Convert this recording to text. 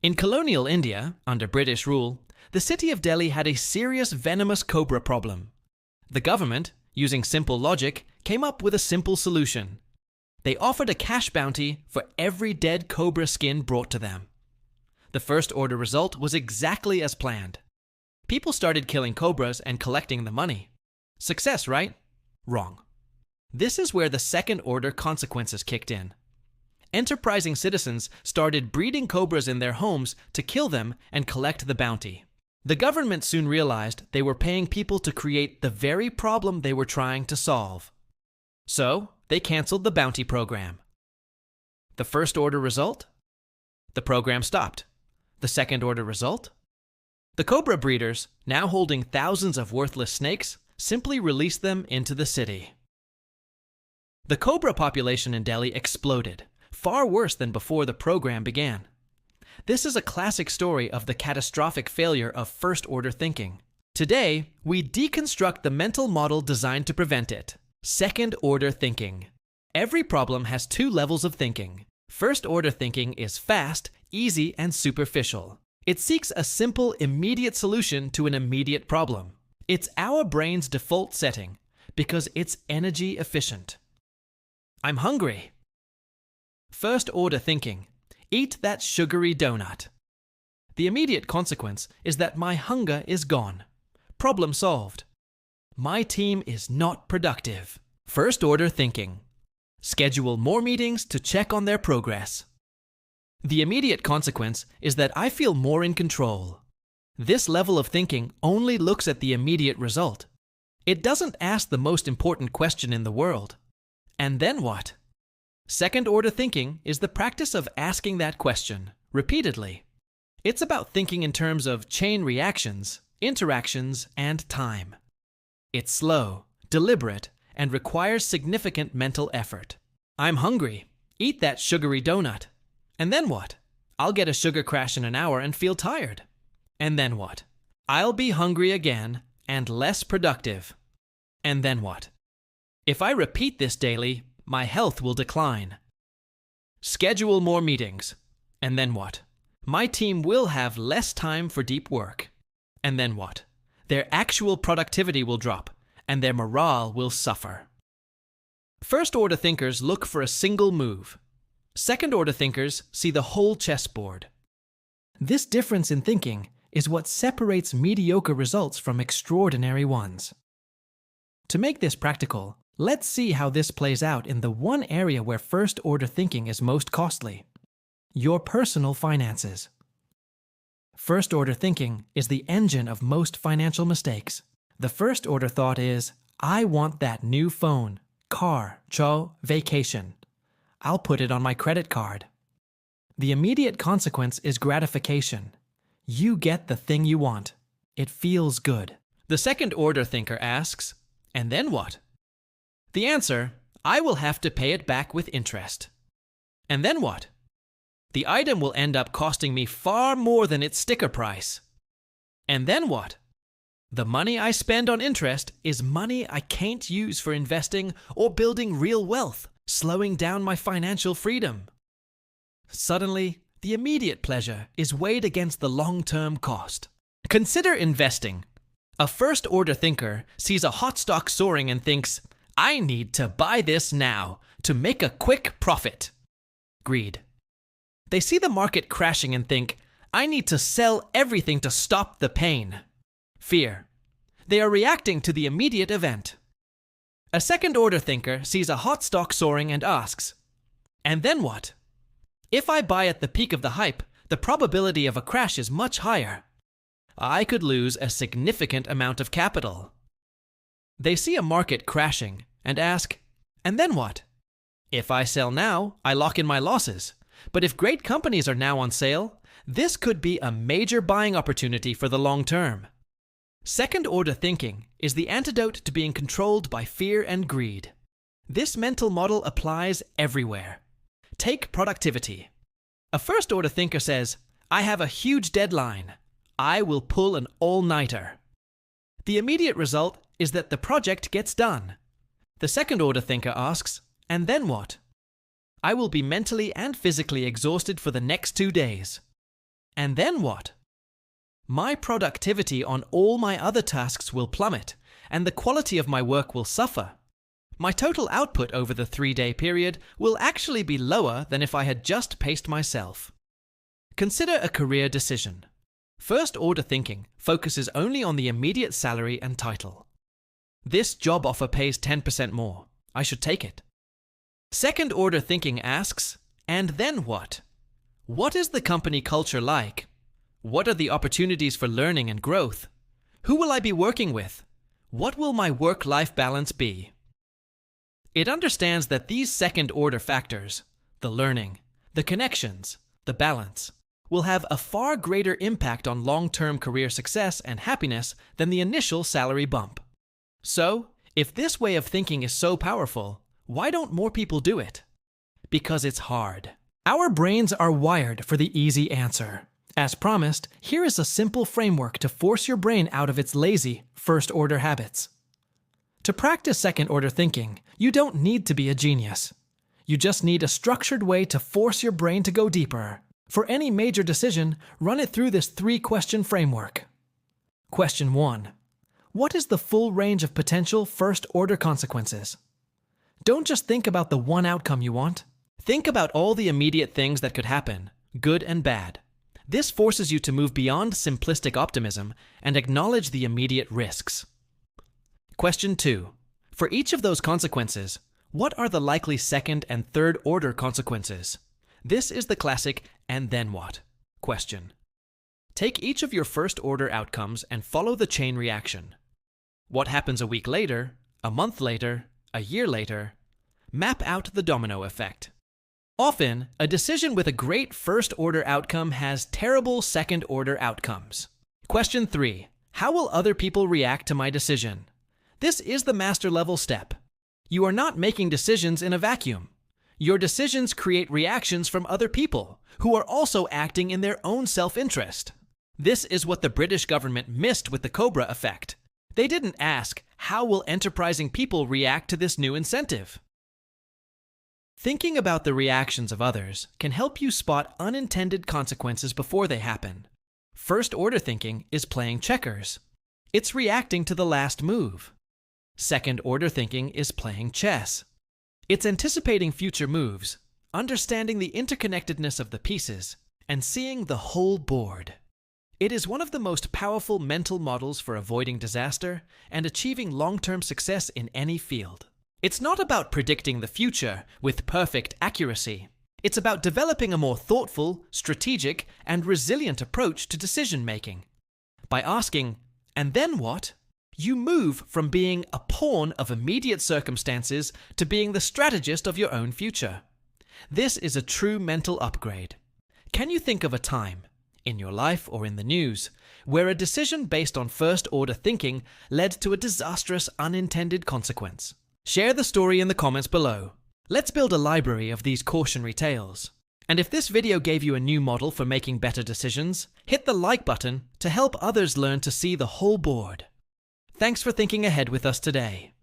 In colonial India, under British rule, the city of Delhi had a serious venomous cobra problem. The government, using simple logic, came up with a simple solution. They offered a cash bounty for every dead cobra skin brought to them. The first order result was exactly as planned. People started killing cobras and collecting the money. Success, right? Wrong. This is where the second order consequences kicked in. Enterprising citizens started breeding cobras in their homes to kill them and collect the bounty. The government soon realized they were paying people to create the very problem they were trying to solve. So, they canceled the bounty program. The first order result? The program stopped. The second order result? The cobra breeders, now holding thousands of worthless snakes, simply released them into the city. The cobra population in Delhi exploded, far worse than before the program began. This is a classic story of the catastrophic failure of first-order thinking. Today, we deconstruct the mental model designed to prevent it. Second-order thinking. Every problem has two levels of thinking. First-order thinking is fast, easy, and superficial. It seeks a simple, immediate solution to an immediate problem. It's our brain's default setting because it's energy efficient. I'm hungry. First-order thinking. Eat that sugary donut. The immediate consequence is that my hunger is gone. Problem solved. My team is not productive. First-order thinking. Schedule more meetings to check on their progress. The immediate consequence is that I feel more in control. This level of thinking only looks at the immediate result. It doesn't ask the most important question in the world. And then what? Second-order thinking is the practice of asking that question repeatedly. It's about thinking in terms of chain reactions, interactions, and time. It's slow, deliberate, and requires significant mental effort. I'm hungry. Eat that sugary donut. And then what? I'll get a sugar crash in an hour and feel tired. And then what? I'll be hungry again and less productive. And then what? If I repeat this daily, my health will decline. Schedule more meetings. And then what? My team will have less time for deep work. And then what? Their actual productivity will drop, and their morale will suffer. First-order thinkers look for a single move. Second-order thinkers see the whole chessboard. This difference in thinking is what separates mediocre results from extraordinary ones. To make this practical, let's see how this plays out in the one area where first-order thinking is most costly: your personal finances. First-order thinking is the engine of most financial mistakes. The first-order thought is, I want that new phone, car, vacation. I'll put it on my credit card. The immediate consequence is gratification. You get the thing you want. It feels good. The second-order thinker asks, and then what? The answer, I will have to pay it back with interest. And then what? The item will end up costing me far more than its sticker price. And then what? The money I spend on interest is money I can't use for investing or building real wealth, slowing down my financial freedom. Suddenly, the immediate pleasure is weighed against the long-term cost. Consider investing. A first-order thinker sees a hot stock soaring and thinks, I need to buy this now to make a quick profit. Greed. They see the market crashing and think, I need to sell everything to stop the pain. Fear. They are reacting to the immediate event. A second-order thinker sees a hot stock soaring and asks, and then what? If I buy at the peak of the hype, the probability of a crash is much higher. I could lose a significant amount of capital. They see a market crashing and ask, and then what? If I sell now, I lock in my losses. But if great companies are now on sale, this could be a major buying opportunity for the long term. Second-order thinking is the antidote to being controlled by fear and greed. This mental model applies everywhere. Take productivity. A first-order thinker says, I have a huge deadline. I will pull an all-nighter. The immediate result is that the project gets done. The second-order thinker asks, and then what? I will be mentally and physically exhausted for the next 2 days. And then what? My productivity on all my other tasks will plummet, and the quality of my work will suffer. My total output over the 3-day period will actually be lower than if I had just paced myself. Consider a career decision. First-order thinking focuses only on the immediate salary and title. This job offer pays 10% more. I should take it. Second-order thinking asks, and then what? What is the company culture like? What are the opportunities for learning and growth? Who will I be working with? What will my work-life balance be? It understands that these second-order factors, the learning, the connections, the balance, will have a far greater impact on long-term career success and happiness than the initial salary bump. So, if this way of thinking is so powerful, why don't more people do it? Because it's hard. Our brains are wired for the easy answer. As promised, here is a simple framework to force your brain out of its lazy, first-order habits. To practice second-order thinking, you don't need to be a genius. You just need a structured way to force your brain to go deeper. For any major decision, run it through this 3-question framework. Question 1. What is the full range of potential first-order consequences? Don't just think about the one outcome you want. Think about all the immediate things that could happen, good and bad. This forces you to move beyond simplistic optimism and acknowledge the immediate risks. Question 2. For each of those consequences, what are the likely second and third-order consequences? This is the classic "and then what?" question. Take each of your first-order outcomes and follow the chain reaction. What happens a week later, a month later, a year later? Map out the domino effect. Often, a decision with a great first-order outcome has terrible second-order outcomes. Question 3. How will other people react to my decision? This is the master-level step. You are not making decisions in a vacuum. Your decisions create reactions from other people, who are also acting in their own self-interest. This is what the British government missed with the Cobra Effect. They didn't ask, how will enterprising people react to this new incentive? Thinking about the reactions of others can help you spot unintended consequences before they happen. First-order thinking is playing checkers. It's reacting to the last move. Second-order thinking is playing chess. It's anticipating future moves, understanding the interconnectedness of the pieces, and seeing the whole board. It is one of the most powerful mental models for avoiding disaster and achieving long-term success in any field. It's not about predicting the future with perfect accuracy. It's about developing a more thoughtful, strategic, and resilient approach to decision-making. By asking, and then what? You move from being a pawn of immediate circumstances to being the strategist of your own future. This is a true mental upgrade. Can you think of a time, in your life or in the news, where a decision based on first-order thinking led to a disastrous unintended consequence? Share the story in the comments below. Let's build a library of these cautionary tales. And if this video gave you a new model for making better decisions, hit the like button to help others learn to see the whole board. Thanks for thinking ahead with us today.